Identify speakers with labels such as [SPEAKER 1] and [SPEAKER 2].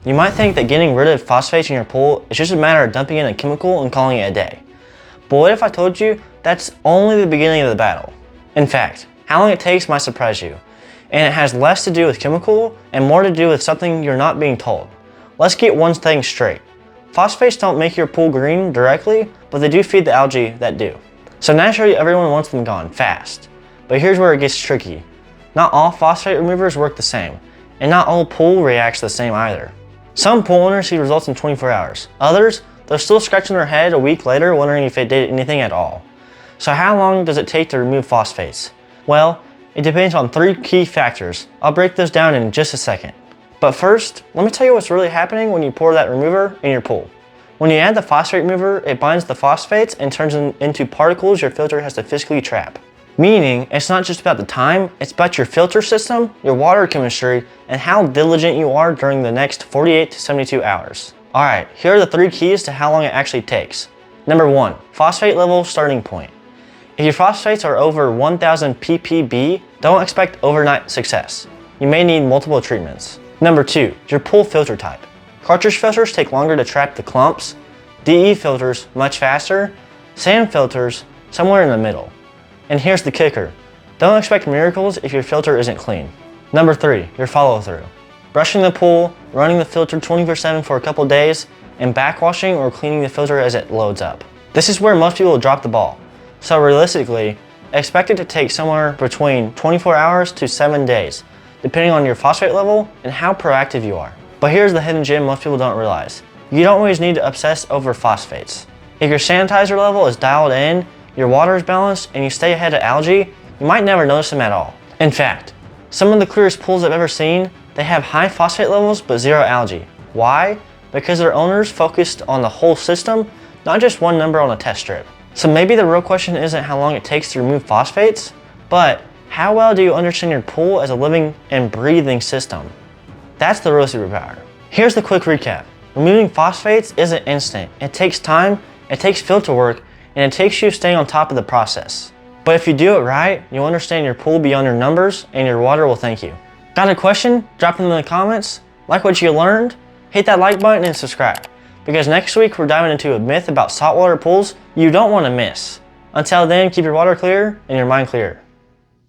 [SPEAKER 1] You might think that getting rid of phosphates in your pool is just a matter of dumping in a chemical and calling it a day. But what if I told you that's only the beginning of the battle? In fact, how long it takes might surprise you, and it has less to do with chemical and more to do with something you're not being told. Let's get one thing straight. Phosphates don't make your pool green directly, but they do feed the algae that do. So naturally everyone wants them gone fast. But here's where it gets tricky. Not all phosphate removers work the same, and not all pool reacts the same either. Some pool owners see results in 24 hours. Others, they're still scratching their head a week later wondering if it did anything at all. So how long does it take to remove phosphates? Well, it depends on 3 key factors. I'll break those down in just a second. But first, let me tell you what's really happening when you pour that remover in your pool. When you add the phosphate remover, it binds the phosphates and turns them into particles your filter has to physically trap. Meaning, it's not just about the time, it's about your filter system, your water chemistry, and how diligent you are during the next 48 to 72 hours. Alright, here are the 3 keys to how long it actually takes. Number 1, phosphate level starting point. If your phosphates are over 1000 ppb, don't expect overnight success. You may need multiple treatments. Number 2, your pool filter type. Cartridge filters take longer to trap the clumps, DE filters much faster, sand filters somewhere in the middle. And here's the kicker. Don't expect miracles if your filter isn't clean. Number 3, your follow through. Brushing the pool, running the filter 24/7 for a couple days, and backwashing or cleaning the filter as it loads up. This is where most people drop the ball. So realistically, expect it to take somewhere between 24 hours to 7 days, depending on your phosphate level and how proactive you are. But here's the hidden gem most people don't realize. You don't always need to obsess over phosphates. If your sanitizer level is dialed in, your water is balanced, and you stay ahead of algae, you might never notice them at all. In fact, some of the clearest pools I've ever seen, they have high phosphate levels but 0 algae. Why? Because their owners focused on the whole system, not just one number on a test strip. So maybe the real question isn't how long it takes to remove phosphates, but how well do you understand your pool as a living and breathing system? That's the real superpower. Here's the quick recap. Removing phosphates isn't instant. It takes time, it takes filter work, and it takes you staying on top of the process. But if you do it right, you'll understand your pool beyond your numbers, and your water will thank you. Got a question? Drop it in the comments. Like what you learned? Hit that like button and subscribe, because next week we're diving into a myth about saltwater pools you don't want to miss. Until then, keep your water clear and your mind clear.